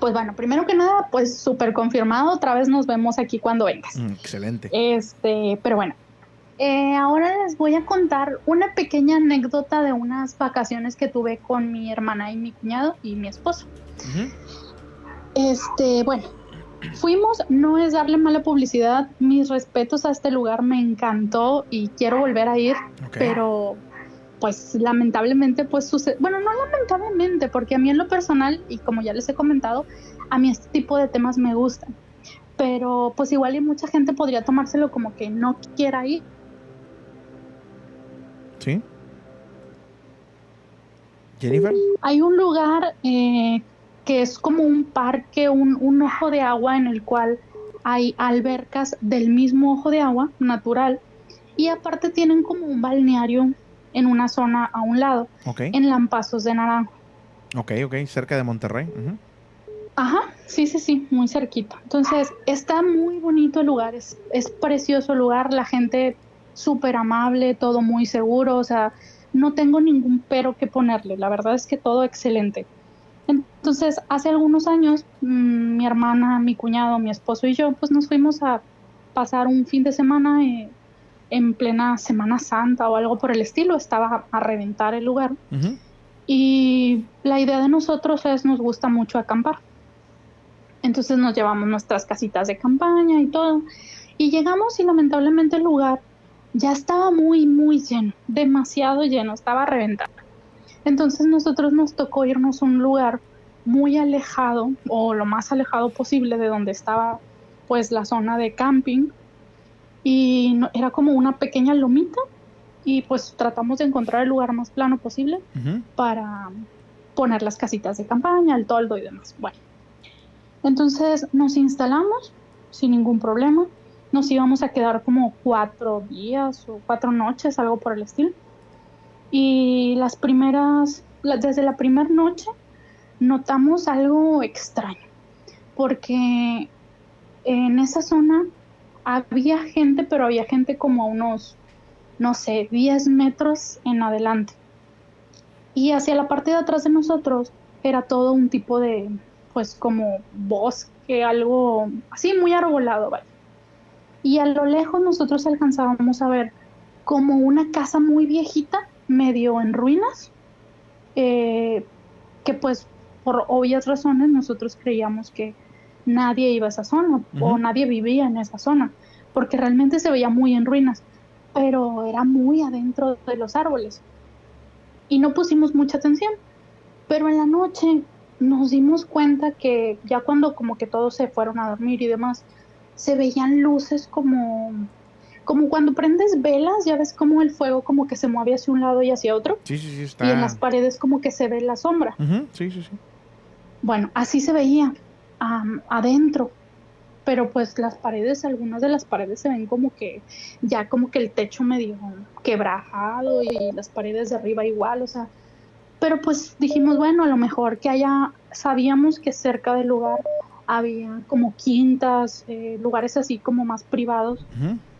Pues bueno, primero que nada, pues súper confirmado, otra vez nos vemos aquí cuando vengas. Excelente. Pero bueno, ahora les voy a contar una pequeña anécdota de unas vacaciones que tuve con mi hermana y mi cuñado y mi esposo. Bueno, fuimos, no es darle mala publicidad, mis respetos a este lugar, me encantó y quiero volver a ir, pero pues lamentablemente pues sucede, bueno, no lamentablemente, porque a mí en lo personal, y como ya les he comentado, a mí este tipo de temas me gustan, pero pues igual y mucha gente podría tomárselo como que no quiera ir. ¿Sí? ¿Jennifer? Hay un lugar que es como un parque, un ojo de agua en el cual hay albercas del mismo ojo de agua natural y aparte tienen como un balneario en una zona a un lado, en Lampazos de Naranjo. Ok, cerca de Monterrey. Ajá, sí, muy cerquita. Entonces, está muy bonito el lugar, es precioso el lugar, la gente súper amable, todo muy seguro, o sea, no tengo ningún pero que ponerle, la verdad es que todo excelente. Entonces, hace algunos años, mi hermana, mi cuñado, mi esposo y yo, pues nos fuimos a pasar un fin de semana en plena Semana Santa o algo por el estilo, estaba a reventar el lugar. Y la idea de nosotros nos gusta mucho acampar. Entonces nos llevamos nuestras casitas de campaña y todo. Y llegamos y lamentablemente el lugar ya estaba muy lleno, demasiado lleno, estaba a reventar. Entonces nosotros nos tocó irnos a un lugar muy alejado o lo más alejado posible de donde estaba pues la zona de camping. Y era como una pequeña lomita y pues tratamos de encontrar el lugar más plano posible para poner las casitas de campaña, el toldo y demás. Bueno, entonces nos instalamos sin ningún problema. Nos íbamos a quedar como 4 días o 4 noches, algo por el estilo. Y desde la primera noche notamos algo extraño, porque en esa zona había gente, pero había gente como a unos, no sé, 10 metros en adelante. Y hacia la parte de atrás de nosotros era todo un tipo de, pues como bosque, algo así muy arbolado, ¿vale? Y a lo lejos nosotros alcanzábamos a ver como una casa muy viejita, medio en ruinas, que pues por obvias razones nosotros creíamos que nadie iba a esa zona o nadie vivía en esa zona, porque realmente se veía muy en ruinas, pero era muy adentro de los árboles y no pusimos mucha atención. Pero en la noche nos dimos cuenta que ya cuando como que todos se fueron a dormir y demás, se veían luces como cuando prendes velas, ya ves como el fuego como que se mueve hacia un lado y hacia otro. Sí, está. Y en las paredes como que se ve la sombra. Sí. Bueno, así se veía adentro, pero pues las paredes, algunas de las paredes se ven como que ya como que el techo medio quebrajado y las paredes de arriba igual, o sea, pero pues dijimos, bueno, a lo mejor sabíamos que cerca del lugar había como quintas, lugares así como más privados,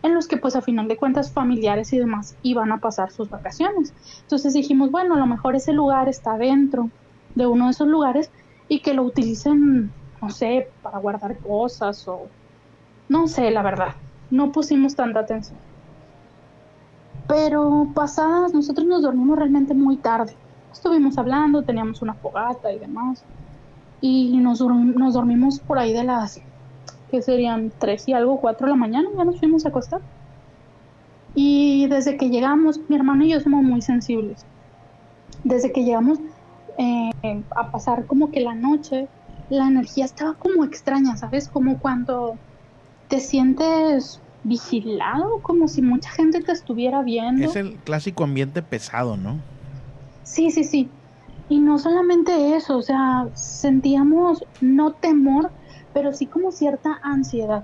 en los que pues a final de cuentas familiares y demás iban a pasar sus vacaciones. Entonces dijimos, bueno, a lo mejor ese lugar está dentro de uno de esos lugares y que lo utilicen, no sé, para guardar cosas o no sé, la verdad, no pusimos tanta atención. Pero nosotros nos dormimos realmente muy tarde. Estuvimos hablando, teníamos una fogata y demás, y nos dormimos por ahí de las, que serían 3 y algo, 4 de la mañana, ya nos fuimos a acostar. Y desde que llegamos, mi hermano y yo somos muy sensibles. Desde que llegamos a pasar como que la noche, la energía estaba como extraña, ¿sabes? Como cuando te sientes vigilado, como si mucha gente te estuviera viendo. Es el clásico ambiente pesado, ¿no? Sí. Y no solamente eso, o sea, sentíamos no temor, pero sí como cierta ansiedad.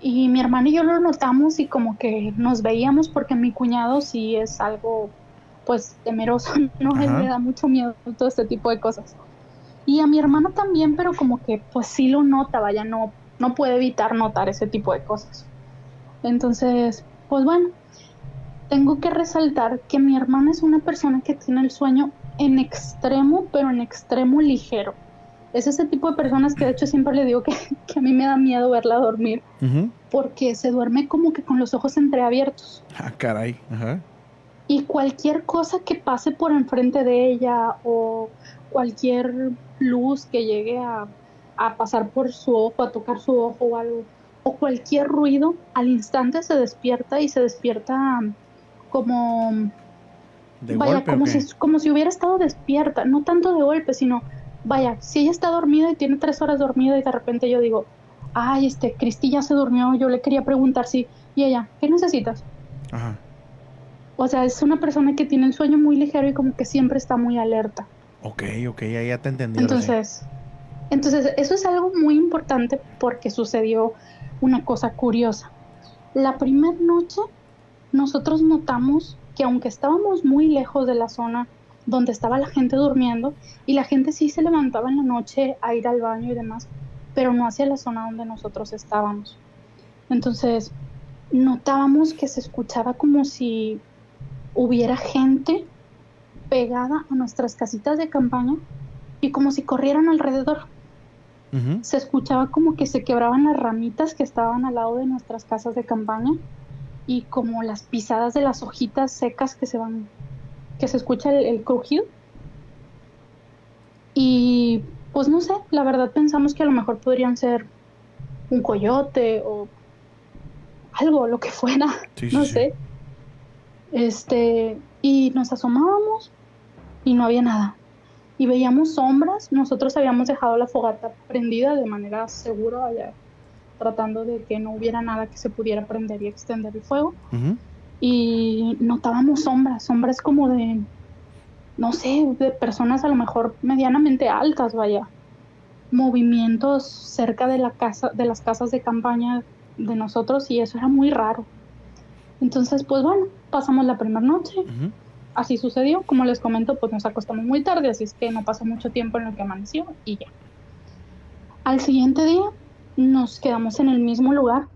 Y mi hermano y yo lo notamos y como que nos veíamos porque mi cuñado sí es algo, pues, temeroso, ¿no? Él le da mucho miedo todo este tipo de cosas. Y a mi hermano también, pero como que pues sí lo nota, vaya, no puede evitar notar ese tipo de cosas. Entonces, pues bueno, tengo que resaltar que mi hermana es una persona que tiene el sueño en extremo, pero en extremo ligero. Es ese tipo de personas que de hecho siempre le digo que a mí me da miedo verla dormir, Ujú. porque se duerme como que con los ojos entreabiertos. Ah, caray. Ajá. Y cualquier cosa que pase por enfrente de ella o cualquier luz que llegue a pasar por su ojo, a tocar su ojo o algo, o cualquier ruido, al instante se despierta y se despierta como, ¿De vaya, golpe o qué? como si hubiera estado despierta, no tanto de golpe, sino, vaya, si ella está dormida y tiene 3 horas dormida y de repente yo digo, ay, Cristi ya se durmió, yo le quería preguntar si, y ella, ¿qué necesitas? Ajá. O sea, es una persona que tiene el sueño muy ligero y como que siempre está muy alerta. Ok, ya te entendí ahora sí. Entonces, eso es algo muy importante porque sucedió una cosa curiosa. La primera noche nosotros notamos que aunque estábamos muy lejos de la zona donde estaba la gente durmiendo y la gente sí se levantaba en la noche a ir al baño y demás, pero no hacia la zona donde nosotros estábamos. Entonces, notábamos que se escuchaba como si hubiera gente pegada a nuestras casitas de campaña y como si corrieran alrededor. Ujú. Se escuchaba como que se quebraban las ramitas que estaban al lado de nuestras casas de campaña y como las pisadas de las hojitas secas que se escucha el crujido. Y pues no sé, la verdad pensamos que a lo mejor podrían ser un coyote o algo, lo que fuera, Sí, no sí, sí. sé. Y nos asomábamos y no había nada. Y veíamos sombras. Nosotros habíamos dejado la fogata prendida de manera segura, allá, tratando de que no hubiera nada que se pudiera prender y extender el fuego. Ujú. Y notábamos sombras como de, no sé, de personas a lo mejor medianamente altas, vaya. Movimientos cerca de las casas de campaña de nosotros y eso era muy raro. Entonces, pues bueno, pasamos la primera noche. Ujú. Así sucedió, como les comento, pues nos acostamos muy tarde, así es que no pasó mucho tiempo en lo que amaneció y ya. Al siguiente día nos quedamos en el mismo lugar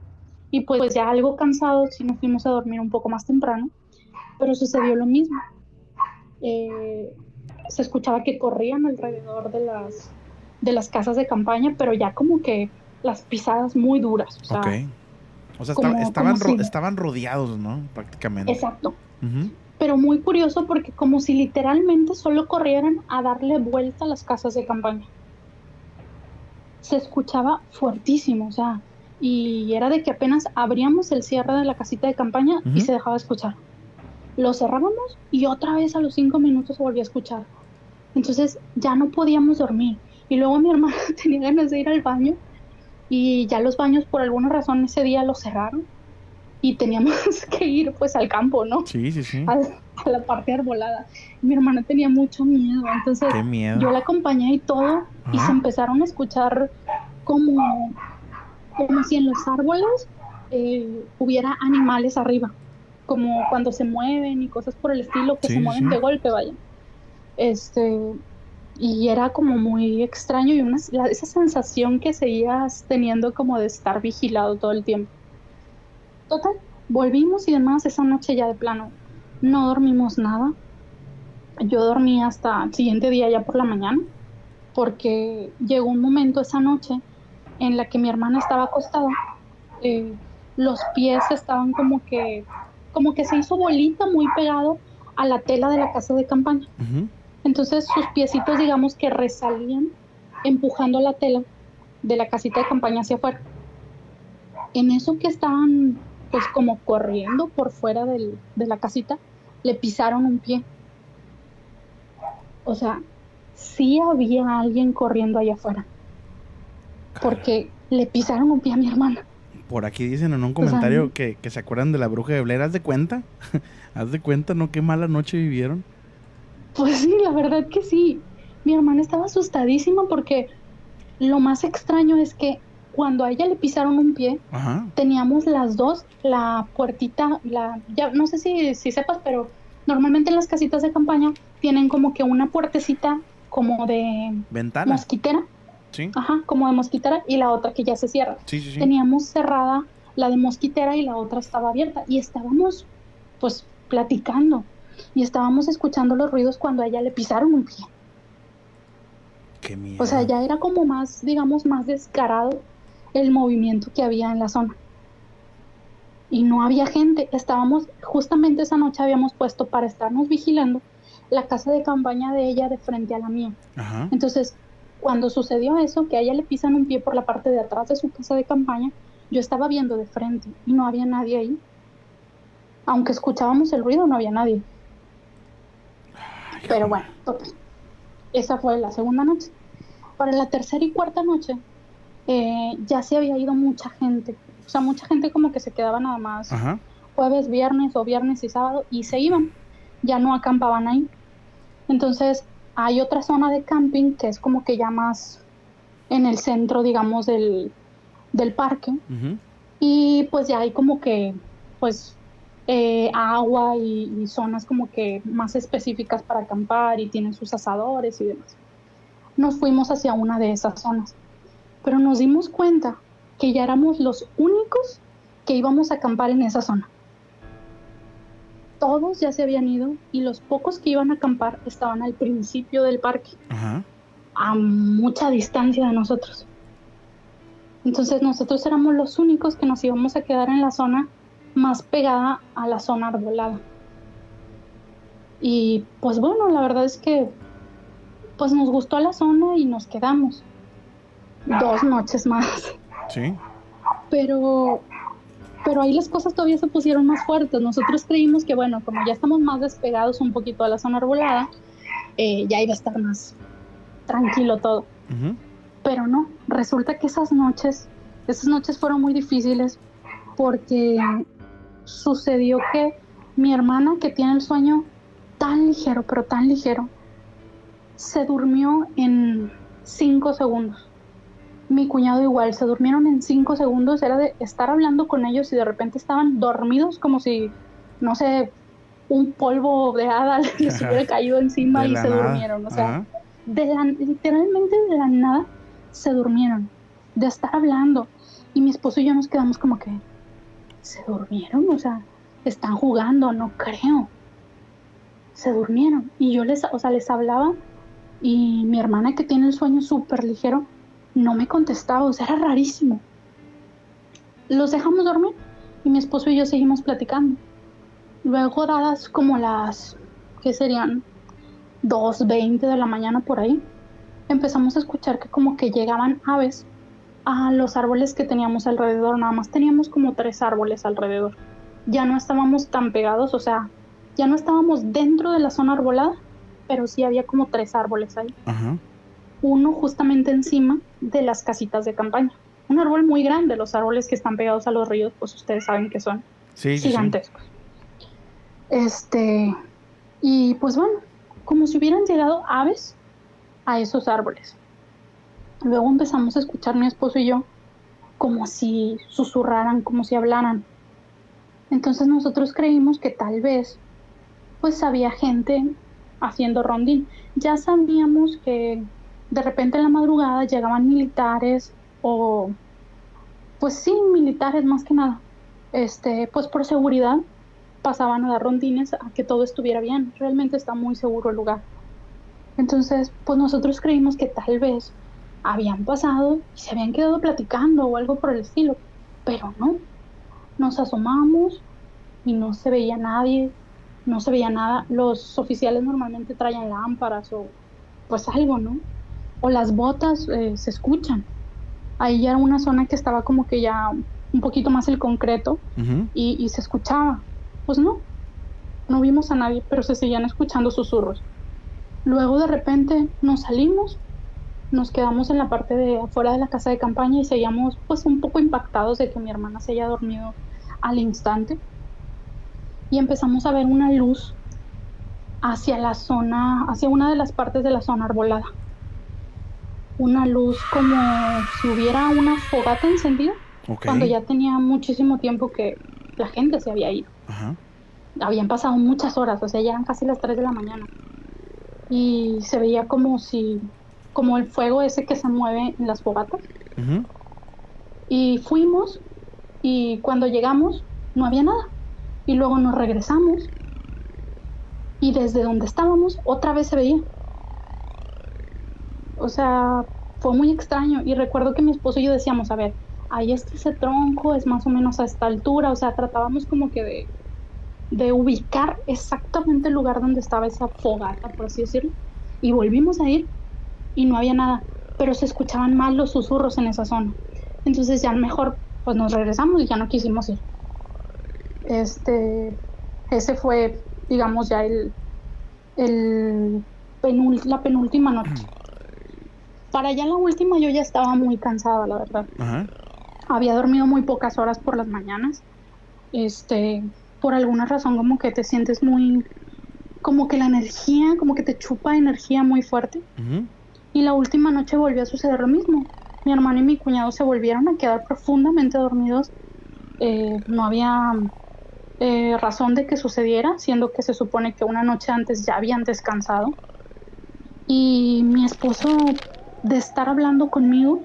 y pues ya algo cansados sí nos fuimos a dormir un poco más temprano, pero sucedió lo mismo. Eh, Se escuchaba que corrían alrededor de las casas de campaña, pero ya como que las pisadas muy duras, o Ok. sea, O sea, como si, estaban rodeados, ¿no? Prácticamente. exacto, Ujú. pero muy curioso porque como si literalmente solo corrieran a darle vuelta a las casas de campaña. Se escuchaba fuertísimo, o sea, y era de que apenas abríamos el cierre de la casita de campaña y Ujú. se dejaba escuchar. Lo cerrábamos y otra vez a los 5 minutos se volvía a escuchar. Entonces ya no podíamos dormir. Y luego mi hermana tenía ganas de ir al baño y ya los baños por alguna razón ese día los cerraron y teníamos que ir pues al campo, ¿no? Sí, sí, sí. A la parte arbolada. Mi hermana tenía mucho miedo, entonces Qué miedo. yo la acompañé y todo y se Ajá. empezaron a escuchar como, como si en los árboles hubiera animales arriba, como cuando se mueven y cosas por el estilo, que se Sí, sí, sí. mueven de golpe, vaya. Este, y era como muy extraño y esa sensación que seguías teniendo como de estar vigilado todo el tiempo. Total, volvimos y demás esa noche ya de plano. No dormimos nada. Yo dormí hasta el siguiente día ya por la mañana, porque llegó un momento esa noche en la que mi hermana estaba acostada. eh, los pies estaban como que se hizo bolita muy pegado a la tela de la casa de campaña. Ujú. Entonces sus piecitos, digamos que resalían empujando la tela de la casita de campaña hacia afuera. En eso que estaban pues como corriendo por fuera de la casita, le pisaron un pie. O sea, sí había alguien corriendo allá afuera, porque le pisaron un pie a mi hermana. Por aquí dicen en un O sea, comentario que se acuerdan de la bruja de Blair. ¿Haz de cuenta? ¿Haz de cuenta, no? Qué mala noche vivieron. pues sí, la verdad que sí. Mi hermana estaba asustadísima porque lo más extraño es que cuando a ella le pisaron un pie, Ajá. teníamos las dos, la puertita, ya no sé si sepas, pero normalmente en las casitas de campaña tienen como que una puertecita como de Ventana. mosquitera, Sí. ajá, como de mosquitera, y la otra que ya se cierra. Sí, sí, sí. Teníamos cerrada la de mosquitera y la otra estaba abierta, y estábamos pues platicando, y estábamos escuchando los ruidos cuando a ella le pisaron un pie. qué miedo. O sea, ya era como más, digamos, más descarado el movimiento que había en la zona. Y no había gente. Estábamos, justamente esa noche habíamos puesto para estarnos vigilando la casa de campaña de ella de frente a la mía. Ajá. Entonces, cuando sucedió eso, que a ella le pisan un pie por la parte de atrás de su casa de campaña, yo estaba viendo de frente y no había nadie ahí. Aunque escuchábamos el ruido, no había nadie. Pero bueno, total. Esa fue la segunda noche. Para la tercera y cuarta noche, ya se había ido mucha gente. O sea, mucha gente como que se quedaba nada más Ajá. jueves, viernes o viernes y sábado y se iban. Ya no acampaban ahí. Entonces, hay otra zona de camping que es como que ya más en el centro, digamos, del parque. Ujú. Y pues ya hay como que, pues, agua y zonas como que más específicas para acampar y tienen sus asadores y demás. Nos fuimos hacia una de esas zonas, pero nos dimos cuenta que ya éramos los únicos que íbamos a acampar en esa zona. Todos ya se habían ido y los pocos que iban a acampar estaban al principio del parque, Ajá. a mucha distancia de nosotros. Entonces nosotros éramos los únicos que nos íbamos a quedar en la zona más pegada a la zona arbolada. Y pues bueno, la verdad es que pues nos gustó la zona y nos quedamos 2 noches más. Sí. Pero ahí las cosas todavía se pusieron más fuertes. Nosotros creímos que bueno, como ya estamos más despegados un poquito de la zona arbolada, ya iba a estar más tranquilo todo. Ujú. Pero no, resulta que esas noches fueron muy difíciles porque sucedió que mi hermana, que tiene el sueño tan ligero, pero tan ligero, se durmió en 5 segundos. Mi cuñado igual, se durmieron en 5 segundos. Era de estar hablando con ellos y de repente estaban dormidos como si, no sé, un polvo de hada les hubiera caído encima y se durmieron. O sea, literalmente de la nada se durmieron, de estar hablando. Y mi esposo y yo nos quedamos como que, ¿se durmieron? O sea, están jugando, no creo. Se durmieron. Y yo les hablaba y mi hermana, que tiene el sueño súper ligero, no me contestaba. O sea, era rarísimo. Los dejamos dormir y mi esposo y yo seguimos platicando. Luego, dadas como las, ¿qué serían? 2:20 de la mañana por ahí, empezamos a escuchar que como que llegaban aves a los árboles que teníamos alrededor. Nada más teníamos como 3 árboles alrededor. Ya no estábamos tan pegados, o sea, ya no estábamos dentro de la zona arbolada, pero sí había como 3 árboles ahí. Ajá. Uno justamente encima de las casitas de campaña. Un árbol muy grande. Los árboles que están pegados a los ríos, pues ustedes saben que son gigantescos. Sí. Y pues bueno, como si hubieran llegado aves a esos árboles. Luego empezamos a escuchar mi esposo y yo como si susurraran, como si hablaran. Entonces nosotros creímos que tal vez pues había gente haciendo rondín. Ya sabíamos que de repente en la madrugada llegaban militares o pues sí, militares más que nada. Pues por seguridad pasaban a dar rondines a que todo estuviera bien. Realmente está muy seguro el lugar. Entonces, pues nosotros creímos que tal vez habían pasado y se habían quedado platicando o algo por el estilo, pero no. Nos asomamos y no se veía nadie, no se veía nada. Los oficiales normalmente traían lámparas o pues algo, ¿no? O las botas se escuchan. Ahí ya era una zona que estaba como que ya un poquito más el concreto. Uh-huh. y se escuchaba. Pues no vimos a nadie, pero se seguían escuchando susurros. Luego de repente nos salimos, nos quedamos en la parte de afuera de la casa de campaña y seguíamos pues un poco impactados de que mi hermana se haya dormido al instante. Y empezamos a ver una luz hacia la zona, hacia una de las partes de la zona arbolada. Una luz como si hubiera una fogata encendida. Okay. Cuando ya tenía muchísimo tiempo que la gente se había ido. Ajá. Habían pasado muchas horas, o sea, ya eran casi las 3 de la mañana. Y se veía como el fuego ese que se mueve en las fogatas. Uh-huh. Y fuimos, y cuando llegamos no había nada. Y luego nos regresamos, y desde donde estábamos otra vez se veía. O sea, fue muy extraño. Y recuerdo que mi esposo y yo decíamos, a ver, ahí está ese tronco, es más o menos a esta altura. O sea, tratábamos como que de ubicar exactamente el lugar donde estaba esa fogata, por así decirlo. Y volvimos a ir y no había nada, pero se escuchaban mal los susurros en esa zona. Entonces ya mejor pues nos regresamos y ya no quisimos ir. Ese fue, digamos, ya la penúltima noche. Para ya la última yo ya estaba muy cansada, la verdad. Ajá. Había dormido muy pocas horas por las mañanas. Por alguna razón como que te sientes muy, como que la energía, como que te chupa energía muy fuerte. Uh-huh. Y la última noche volvió a suceder lo mismo. Mi hermano y mi cuñado se volvieron a quedar profundamente dormidos. No había razón de que sucediera, siendo que se supone que una noche antes ya habían descansado. Y mi esposo, de estar hablando conmigo,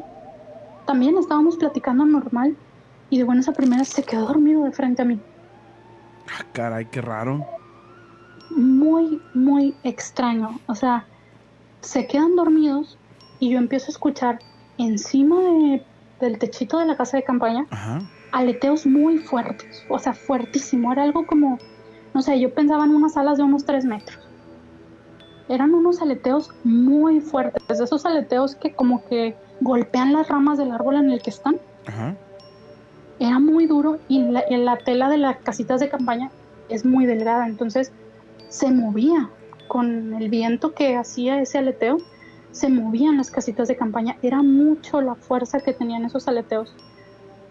también estábamos platicando normal, y de buenas a primeras se quedó dormido de frente a mí. Ah, caray, qué raro. Muy, muy extraño. O sea, se quedan dormidos y yo empiezo a escuchar encima del techito de la casa de campaña. Ajá. Aleteos muy fuertes, o sea, fuertísimo. Era algo como, no sé, yo pensaba en unas alas de unos 3 metros. Eran unos aleteos muy fuertes, esos aleteos que como que golpean las ramas del árbol en el que están. Ajá. Era muy duro y la tela de las casitas de campaña es muy delgada, entonces se movía con el viento que hacía ese aleteo, se movían las casitas de campaña. Era mucho la fuerza que tenían esos aleteos.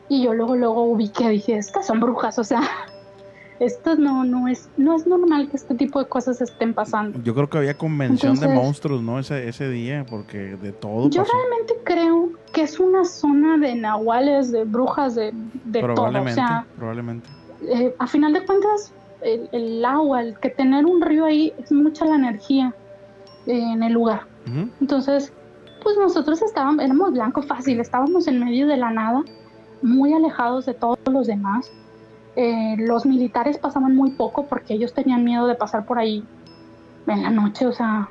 Y yo luego ubiqué, dije, estas son brujas, o sea, esto no es normal que este tipo de cosas estén pasando. Yo creo que había convención de monstruos, ¿no? Ese día, porque de todo yo pasó. realmente creo que es una zona de nahuales, de brujas, de todo. O sea, probablemente. A final de cuentas, el agua, el que tener un río ahí es mucha la energía en el lugar. Uh-huh. Entonces, pues nosotros éramos blanco fácil, estábamos en medio de la nada, muy alejados de todos los demás. Los militares pasaban muy poco porque ellos tenían miedo de pasar por ahí en la noche. O sea,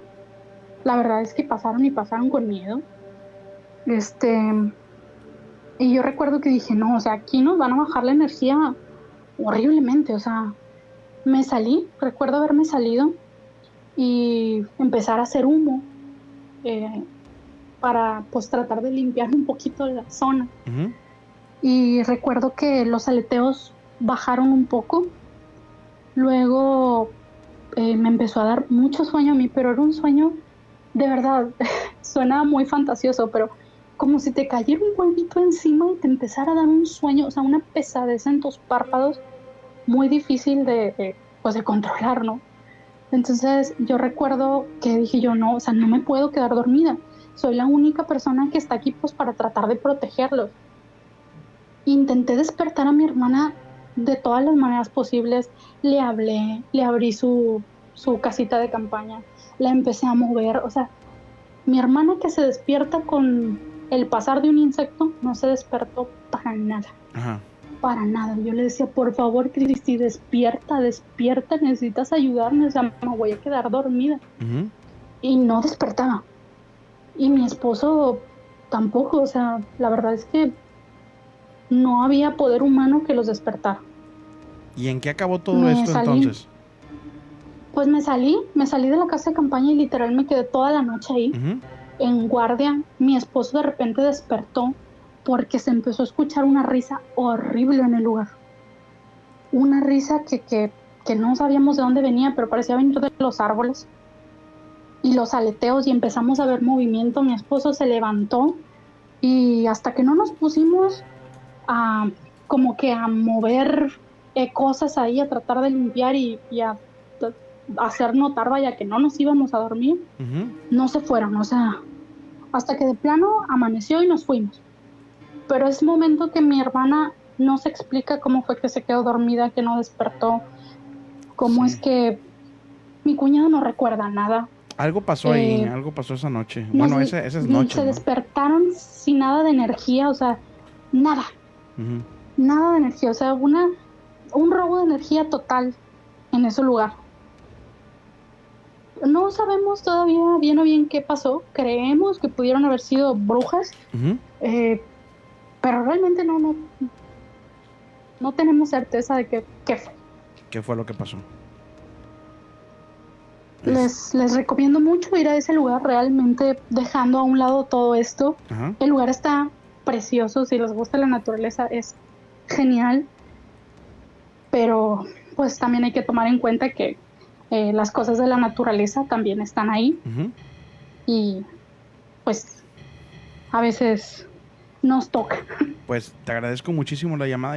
la verdad es que pasaron con miedo. Y yo recuerdo que dije, no, o sea, aquí nos van a bajar la energía horriblemente. O sea, me salí, recuerdo haberme salido y empezar a hacer humo para pues tratar de limpiar un poquito la zona. Uh-huh. Y recuerdo que los aleteos bajaron un poco. Luego me empezó a dar mucho sueño a mí, pero era un sueño de verdad, suena muy fantasioso, pero como si te cayera un polvito encima y te empezara a dar un sueño, o sea, una pesadez en tus párpados muy difícil de controlar, ¿no? Entonces yo recuerdo que dije yo, no, o sea, no me puedo quedar dormida. Soy la única persona que está aquí pues para tratar de protegerlos. Intenté despertar a mi hermana de todas las maneras posibles. Le hablé, le abrí su casita de campaña, la empecé a mover. O sea, mi hermana, que se despierta con el pasar de un insecto, no se despertó para nada. Ajá. Para nada. Yo le decía, por favor, Cristi, despierta, necesitas ayudarme, o sea, me voy a quedar dormida. Uh-huh. Y no despertaba. Y mi esposo tampoco, o sea, la verdad es que no había poder humano que los despertara. ¿Y en qué acabó todo esto entonces? Pues me salí de la casa de campaña y literal me quedé toda la noche ahí, uh-huh, en guardia. Mi esposo de repente despertó porque se empezó a escuchar una risa horrible en el lugar. Una risa que no sabíamos de dónde venía, pero parecía venir de los árboles. Y los aleteos, y empezamos a ver movimiento. Mi esposo se levantó y hasta que no nos pusimos a mover cosas ahí, a tratar de limpiar y a hacer notar, vaya, que no nos íbamos a dormir, uh-huh, no se fueron. O sea, hasta que de plano amaneció y nos fuimos. Pero es momento que mi hermana no se explica cómo fue que se quedó dormida, que no despertó, cómo es que mi cuñado no recuerda nada. Algo pasó ahí, algo pasó esa noche. Bueno, esa es noche, se ¿no? despertaron sin nada de energía, o sea, nada. Uh-huh. Nada de energía, o sea, un robo de energía total en ese lugar. No sabemos todavía bien o bien qué pasó. Creemos que pudieron haber sido brujas, Ujú. pero realmente no tenemos certeza de qué fue. ¿Qué fue lo que pasó? Les recomiendo mucho ir a ese lugar, realmente dejando a un lado todo esto. Ajá. El lugar está precioso, si les gusta la naturaleza es genial, pero pues también hay que tomar en cuenta que las cosas de la naturaleza también están ahí Ujú. y pues a veces nos toca. Pues te agradezco muchísimo la llamada.